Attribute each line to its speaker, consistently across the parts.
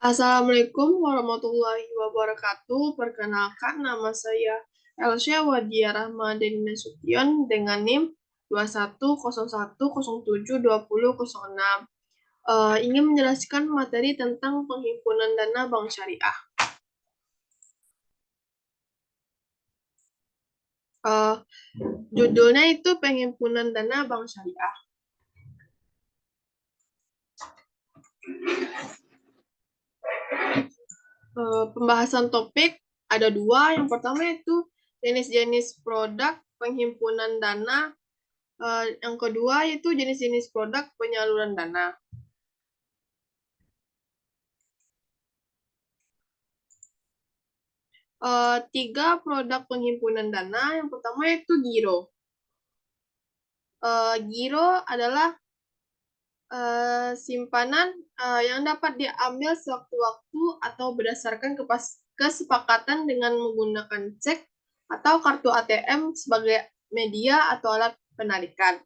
Speaker 1: Assalamualaikum warahmatullahi wabarakatuh. Perkenalkan, nama saya Elsya Wadia Rahmadani Nasution dengan NIM 2101072006. Ingin menjelaskan materi tentang penghimpunan dana bank syariah. Eh, Judulnya itu penghimpunan dana bank syariah. Pembahasan topik ada dua. Yang pertama itu jenis-jenis produk penghimpunan dana. Yang kedua itu jenis-jenis produk penyaluran dana. Tiga produk penghimpunan dana. Yang pertama itu giro. Giro adalah simpanan yang dapat diambil sewaktu-waktu atau berdasarkan kesepakatan dengan menggunakan cek atau kartu ATM sebagai media atau alat penarikan.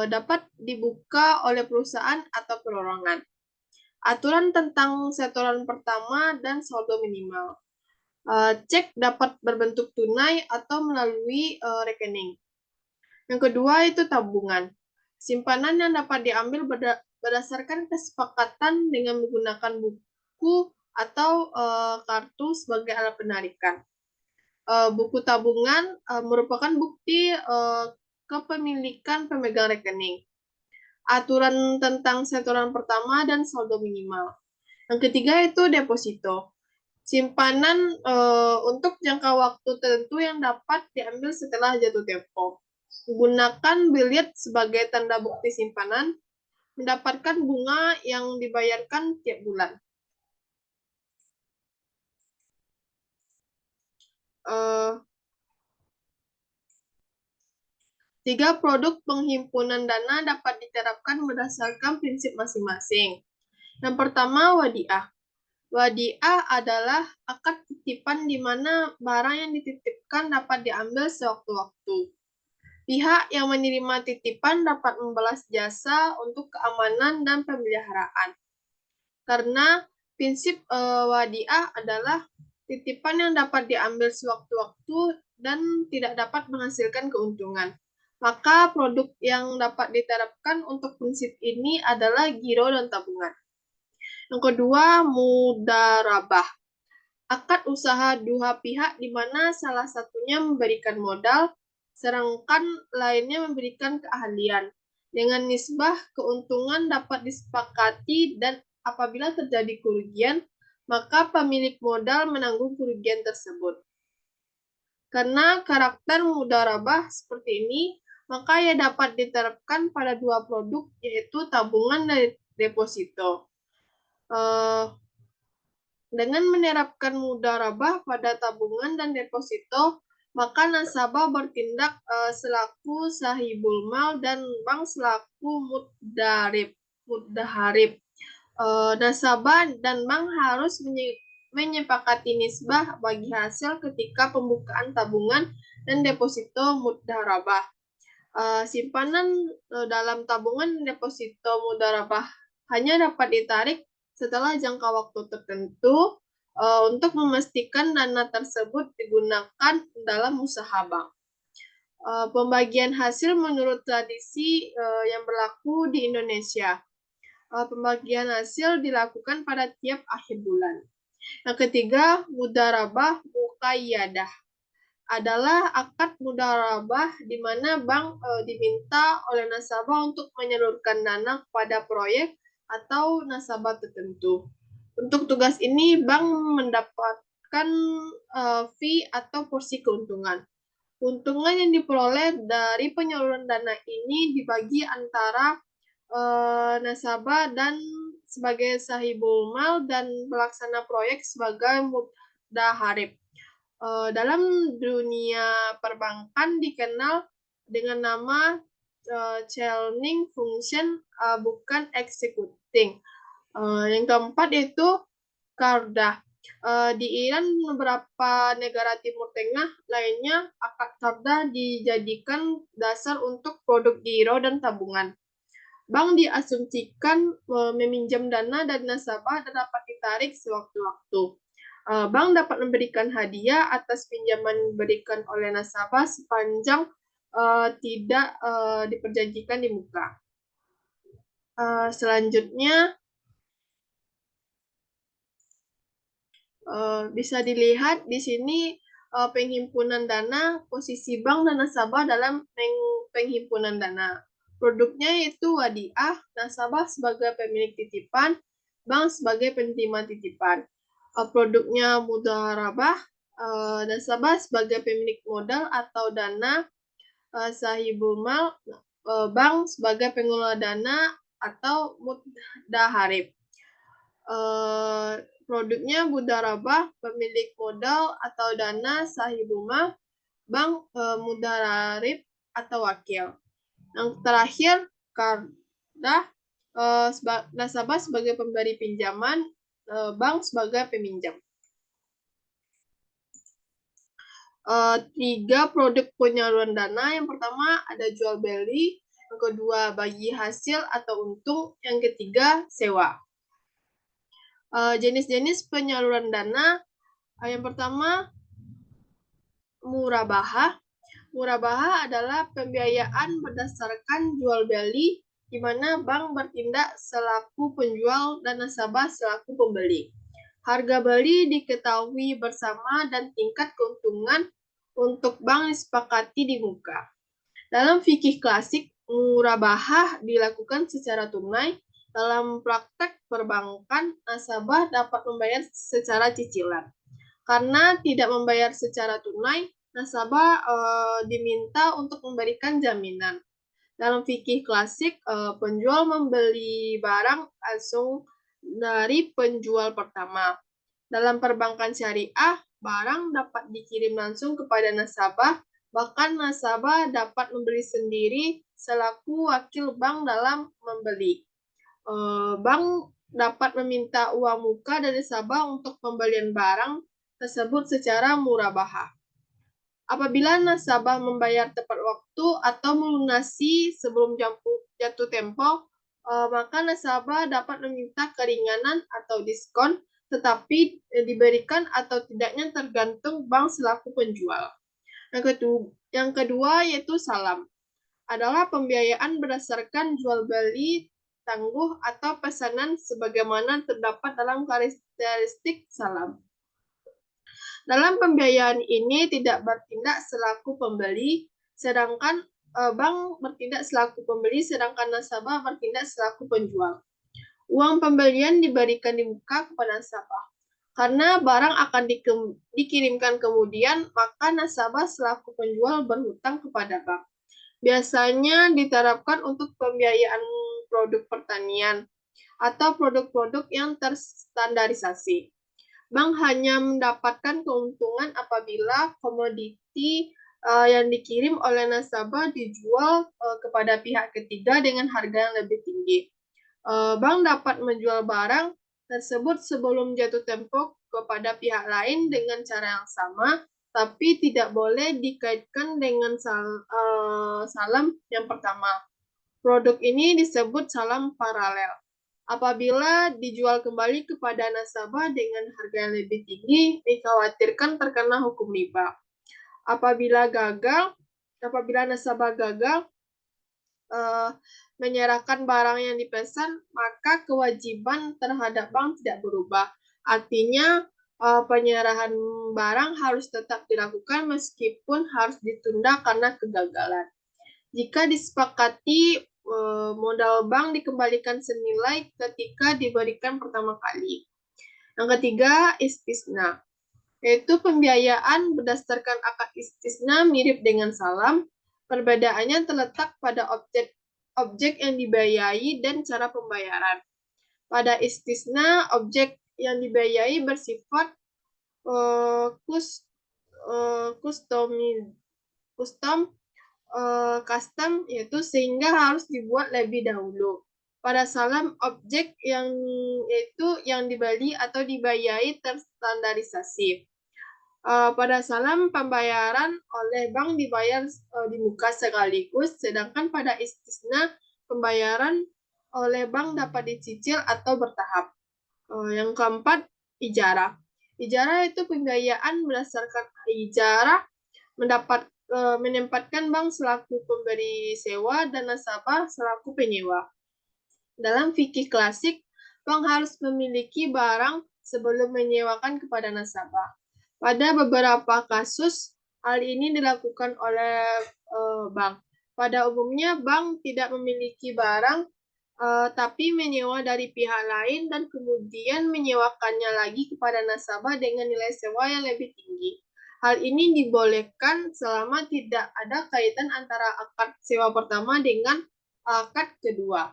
Speaker 1: Dapat dibuka oleh perusahaan atau perorangan. Aturan tentang setoran pertama dan saldo minimal. Cek dapat berbentuk tunai atau melalui rekening. Yang kedua itu tabungan. Simpanan yang dapat diambil berdasarkan kesepakatan dengan menggunakan buku atau kartu sebagai alat penarikan. Buku tabungan merupakan bukti kepemilikan pemegang rekening. Aturan tentang setoran pertama dan saldo minimal. Yang ketiga itu deposito. Simpanan untuk jangka waktu tertentu yang dapat diambil setelah jatuh tempo. Gunakan bilet sebagai tanda bukti simpanan, mendapatkan bunga yang dibayarkan tiap bulan. Tiga produk penghimpunan dana dapat diterapkan berdasarkan prinsip masing-masing. Yang pertama, wadiah. Wadiah adalah akad titipan di mana barang yang dititipkan dapat diambil sewaktu-waktu. Pihak yang menerima titipan dapat membalas jasa untuk keamanan dan pemeliharaan. Karena prinsip wadiah adalah titipan yang dapat diambil sewaktu-waktu dan tidak dapat menghasilkan keuntungan. Maka produk yang dapat diterapkan untuk prinsip ini adalah giro dan tabungan. Yang kedua, mudharabah. Akad usaha dua pihak di mana salah satunya memberikan modal, sedangkan lainnya memberikan keahlian. Dengan nisbah keuntungan dapat disepakati dan apabila terjadi kerugian, maka pemilik modal menanggung kerugian tersebut. Karena karakter mudharabah seperti ini, maka ia dapat diterapkan pada dua produk, yaitu tabungan dan deposito. Dengan menerapkan mudharabah pada tabungan dan deposito, maka nasabah bertindak selaku sahibul mal dan bank selaku mudharib. Nasabah dan bank harus menyepakati nisbah bagi hasil ketika pembukaan tabungan dan deposito mudharabah. Simpanan dalam tabungan dan deposito mudharabah hanya dapat ditarik setelah jangka waktu tertentu untuk memastikan dana tersebut digunakan dalam usaha bank. Pembagian hasil menurut tradisi yang berlaku di Indonesia. Pembagian hasil dilakukan pada tiap akhir bulan. Yang ketiga, mudharabah muqayyadah adalah akad mudharabah di mana bank diminta oleh nasabah untuk menyalurkan dana kepada proyek atau nasabah tertentu. Untuk tugas ini, bank mendapatkan fee atau porsi keuntungan. Keuntungan yang diperoleh dari penyaluran dana ini dibagi antara nasabah dan sebagai sahibul mal dan pelaksana proyek sebagai mudharib. Dalam dunia perbankan dikenal dengan nama chaining function, bukan executing. Yang keempat itu kardah. Di Iran dan beberapa negara Timur Tengah lainnya, akad kardah dijadikan dasar untuk produk giro dan tabungan. Bank diasumsikan meminjam dana dari nasabah dan dapat ditarik sewaktu-waktu. Bank dapat memberikan hadiah atas pinjaman yang diberikan oleh nasabah sepanjang tidak diperjanjikan di muka. Selanjutnya, bisa dilihat di sini penghimpunan dana, posisi bank dan nasabah dalam penghimpunan dana. Produknya yaitu wadiah, nasabah sebagai pemilik titipan, bank sebagai penerima titipan. Produknya mudharabah, nasabah sebagai pemilik modal atau dana, sahibul mal, bank sebagai pengelola dana atau mudhaharib. Produknya mudharabah, pemilik modal atau dana, sahibul mal, bank, mudharib atau wakil. Yang terakhir, qardah, nasabah sebagai pemberi pinjaman, bank sebagai peminjam. 3 produk penyaluran dana. Yang pertama ada jual beli, yang kedua bagi hasil atau untung, yang ketiga sewa. Jenis-jenis penyaluran dana, yang pertama murabahah. Murabahah adalah pembiayaan berdasarkan jual beli, di mana bank bertindak selaku penjual dan nasabah selaku pembeli. Harga beli diketahui bersama dan tingkat keuntungan untuk bank disepakati di muka. Dalam fikih klasik, murabahah dilakukan secara tunai. Dalam praktek perbankan, nasabah dapat membayar secara cicilan. Karena tidak membayar secara tunai, nasabah diminta untuk memberikan jaminan. Dalam fikih klasik, penjual membeli barang langsung dari penjual pertama. Dalam perbankan syariah, barang dapat dikirim langsung kepada nasabah, bahkan nasabah dapat membeli sendiri selaku wakil bank dalam membeli. Bank dapat meminta uang muka dari nasabah untuk pembelian barang tersebut secara murabahah. Apabila nasabah membayar tepat waktu atau melunasi sebelum jatuh tempo, maka nasabah dapat meminta keringanan atau diskon, tetapi diberikan atau tidaknya tergantung bank selaku penjual. Yang kedua yaitu salam, adalah pembiayaan berdasarkan jual beli tangguh atau pesanan sebagaimana terdapat dalam karakteristik salam. Dalam pembiayaan ini tidak bertindak selaku pembeli, sedangkan bank bertindak selaku pembeli, sedangkan nasabah bertindak selaku penjual. Uang pembelian diberikan di muka kepada nasabah. Karena barang akan dikirimkan kemudian, maka nasabah selaku penjual berhutang kepada bank. Biasanya diterapkan untuk pembiayaan produk pertanian atau produk-produk yang terstandarisasi. Bank hanya mendapatkan keuntungan apabila komoditi yang dikirim oleh nasabah dijual kepada pihak ketiga dengan harga yang lebih tinggi. Bank dapat menjual barang tersebut sebelum jatuh tempo kepada pihak lain dengan cara yang sama, tapi tidak boleh dikaitkan dengan salam yang pertama. Produk ini disebut salam paralel. Apabila dijual kembali kepada nasabah dengan harga yang lebih tinggi, dikhawatirkan terkena hukum riba. Apabila nasabah gagal menyerahkan barang yang dipesan, maka kewajiban terhadap bank tidak berubah. Artinya, penyerahan barang harus tetap dilakukan meskipun harus ditunda karena kegagalan. Jika disepakati, modal bank dikembalikan senilai ketika diberikan pertama kali. Yang ketiga, istisna, yaitu pembiayaan berdasarkan akad istisna mirip dengan salam. Perbedaannya terletak pada objek yang dibiayai dan cara pembayaran. Pada istisna, objek yang dibiayai bersifat custom, yaitu sehingga harus dibuat lebih dahulu. Pada salam, objek yang dibeli atau dibiayai terstandarisasi. Pada salam, pembayaran oleh bank dibayar di muka sekaligus, sedangkan pada istisna, pembayaran oleh bank dapat dicicil atau bertahap. Yang keempat, ijarah. Ijarah itu pembiayaan berdasarkan ijarah menempatkan bank selaku pemberi sewa dan nasabah selaku penyewa. Dalam fikih klasik, bank harus memiliki barang sebelum menyewakan kepada nasabah. Pada beberapa kasus, hal ini dilakukan oleh bank. Pada umumnya, bank tidak memiliki barang, tapi menyewa dari pihak lain dan kemudian menyewakannya lagi kepada nasabah dengan nilai sewa yang lebih tinggi. Hal ini dibolehkan selama tidak ada kaitan antara akad sewa pertama dengan akad kedua.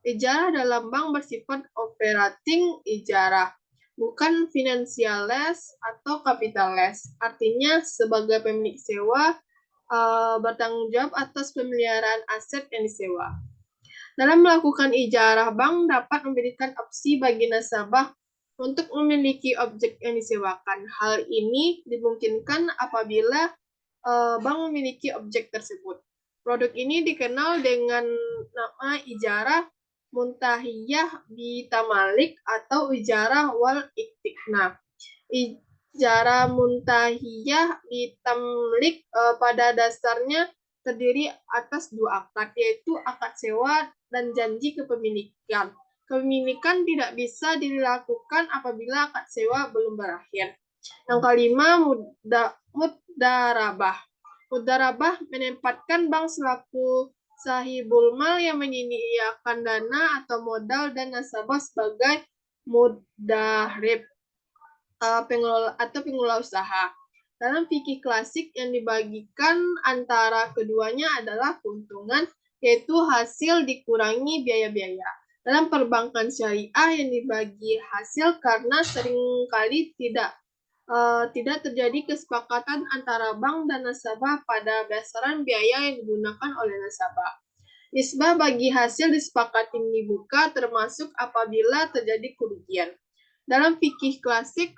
Speaker 1: Ijarah dalam bank bersifat operating ijarah, bukan financial-less atau capital-less. Artinya, sebagai pemilik sewa, bertanggung jawab atas pemeliharaan aset yang disewa. Dalam melakukan ijarah, bank dapat memberikan opsi bagi nasabah untuk memiliki objek yang disewakan. Hal ini dimungkinkan apabila bank memiliki objek tersebut. Produk ini dikenal dengan nama ijarah muntahiyah bitamalik atau ijarah wal iktikna. Ijarah muntahiyah bitamlik pada dasarnya terdiri atas dua akad, yaitu akad sewa dan janji kepemilikan. Kepemilikan tidak bisa dilakukan apabila akad sewa belum berakhir. Yang kelima, mudarabah. Mudarabah menempatkan bank selaku sahibul mal yang menyediakan dana atau modal dan nasabah sebagai mudarib pengelola usaha. Dalam fikih klasik yang dibagikan antara keduanya adalah keuntungan, yaitu hasil dikurangi biaya-biaya. Dalam perbankan syariah yang dibagi hasil karena seringkali tidak terjadi kesepakatan antara bank dan nasabah pada besaran biaya yang digunakan oleh nasabah. Nisbah bagi hasil disepakati dibuka termasuk apabila terjadi kerugian. Dalam fikih klasik,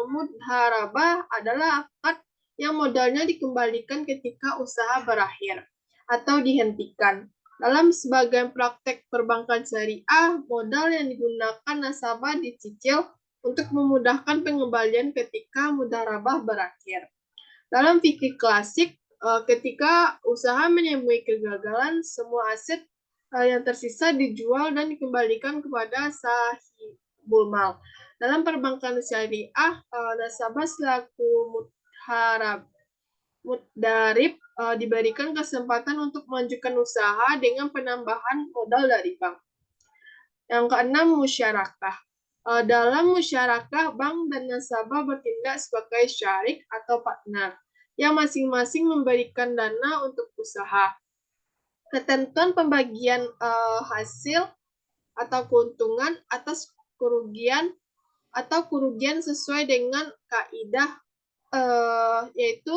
Speaker 1: mudharabah adalah akad yang modalnya dikembalikan ketika usaha berakhir atau dihentikan. Dalam sebagian praktek perbankan syariah, modal yang digunakan nasabah dicicil untuk memudahkan pengembalian ketika mudharabah berakhir. Dalam fikih klasik, ketika usaha menemui kegagalan, semua aset yang tersisa dijual dan dikembalikan kepada sahibul mal. Dalam perbankan syariah, nasabah selaku mudarib diberikan kesempatan untuk melanjutkan usaha dengan penambahan modal dari bank. Yang keenam, musyarakah. Dalam musyarakah, bank dan nasabah bertindak sebagai syarik atau partner, yang masing-masing memberikan dana untuk usaha. Ketentuan pembagian hasil atau keuntungan atas kerugian sesuai dengan kaidah yaitu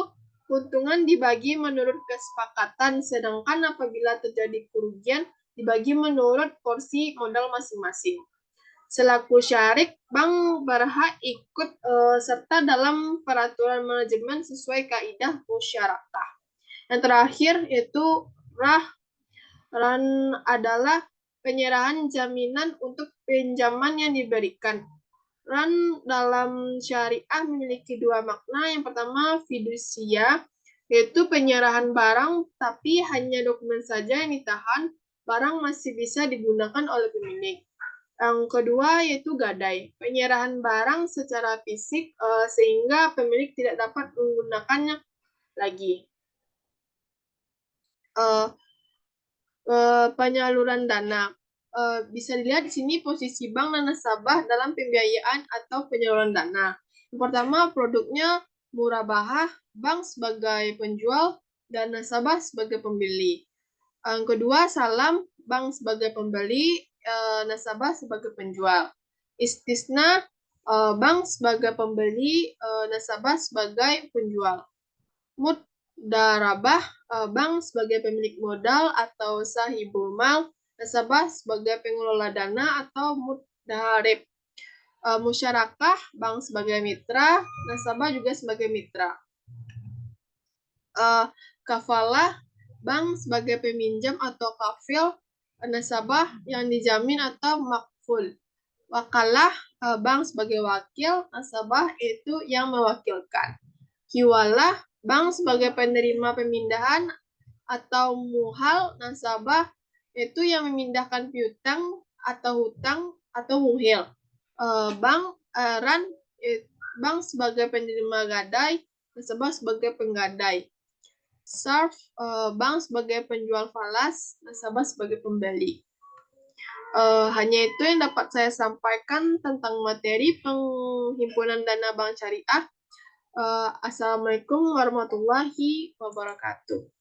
Speaker 1: keuntungan dibagi menurut kesepakatan, sedangkan apabila terjadi kerugian dibagi menurut porsi modal masing-masing. Selaku syarik, bank berhak ikut serta dalam peraturan manajemen sesuai kaidah musyarakah. Yang terakhir yaitu ran adalah penyerahan jaminan untuk pinjaman yang diberikan. Ran dalam syariah memiliki dua makna. Yang pertama, fidusia, yaitu penyerahan barang, tapi hanya dokumen saja yang ditahan, barang masih bisa digunakan oleh pemilik. Yang kedua yaitu gadai, penyerahan barang secara fisik sehingga pemilik tidak dapat menggunakannya lagi. Penyaluran dana. Bisa dilihat di sini posisi bank dan nasabah dalam pembiayaan atau penyaluran dana. Yang pertama, produknya murabahah, bank sebagai penjual dan nasabah sebagai pembeli. Yang kedua, salam, bank sebagai pembeli, nasabah sebagai penjual. Istisna, bank sebagai pembeli, nasabah sebagai penjual. Mudarabah, bank sebagai pemilik modal atau sahibul mal, nasabah sebagai pengelola dana atau mudarib. Musyarakah, bank sebagai mitra, nasabah juga sebagai mitra. Kafalah, bank sebagai peminjam atau kafil, nasabah yang dijamin atau makful. Wakalah bank sebagai wakil, nasabah itu yang mewakilkan. Kiwalah bank sebagai penerima pemindahan atau muhal, nasabah itu yang memindahkan piutang atau hutang atau muhil. Bank bank sebagai penerima gadai, nasabah sebagai penggadai. Sarf bank sebagai penjual falas, nasabah sebagai pembeli. Hanya itu yang dapat saya sampaikan tentang materi penghimpunan dana bank syariah. Assalamualaikum warahmatullahi wabarakatuh.